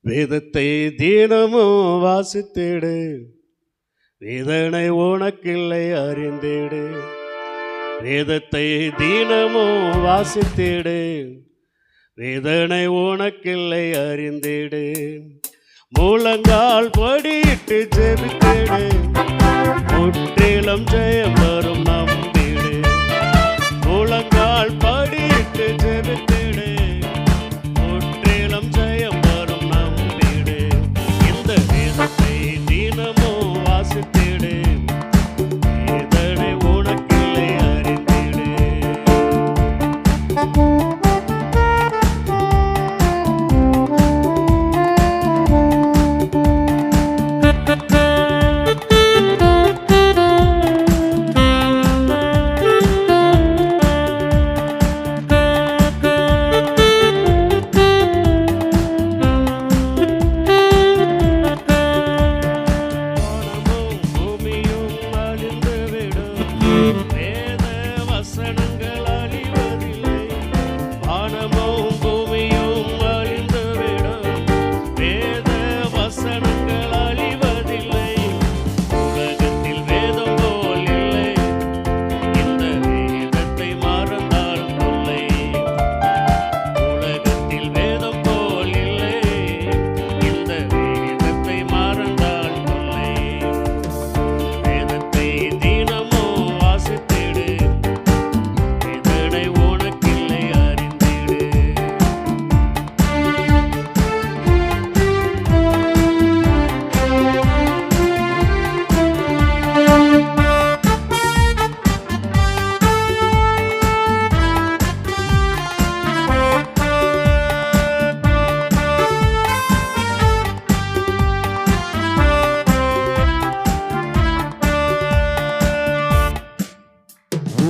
வேதத்தை தினமும் வாசித்திடு, வேதனை உனக்கில்லை அறிந்திடு. வேதத்தை தினமும் வாசித்திடு, வேதனை உனக்கில்லை அறிந்திடு. முழங்கால் படியிட்டு ஜெபித்திடு, முற்றிலும் ஜெயம் வரும் நம்பிடு. முழங்கால் படியிட்டு ஜெபித்திடு, முற்றிலும் ஜெயம் வரும் நம்பிடு. இந்த வேதத்தை தினமும் வாசித்திடு, வேதனை உனக்கில்லை அறிந்திடு.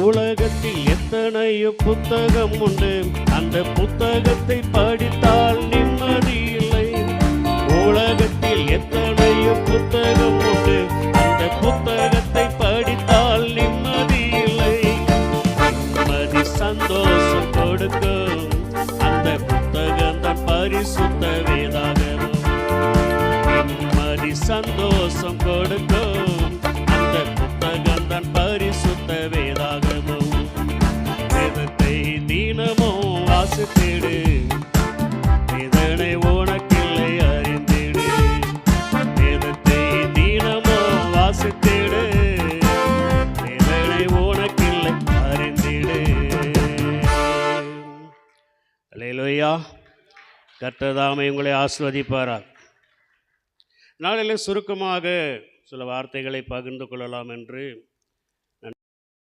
உலகத்தில் எத்தனையோ புத்தகம் உண்டு, அந்த புத்தகத்தை படித்தால் நிம்மதி இல்லை. உலகத்தில் எத்தனையோ புத்தகம் உண்டு, அந்த புத்தகத்தை படித்தால் நிம்மதி இல்லை. நிம்மதி சந்தோஷம் கொடுக்கும் அந்த புத்தகம் தான் பரிசுத்த வேதாகமம். நிம்மதி சந்தோஷம் கொடுக்கும் அந்த புத்தகம் தான் பரிசுத்த வேதாகமம். வேதத்தை தினமும் வாசித்திடு, வேதனை உனக்கில்லை அறிந்திடு. வேதத்தை தினமும் வாசித்திடு, வேதனை உனக்கில்லை அறிந்திடு. அல்லேலூயா. கர்த்தர் தாமே உங்களை ஆசீர்வதிப்பாராக. நாளில் சுருக்கமாக சில வார்த்தைகளை பகிர்ந்து கொள்ளலாம் என்று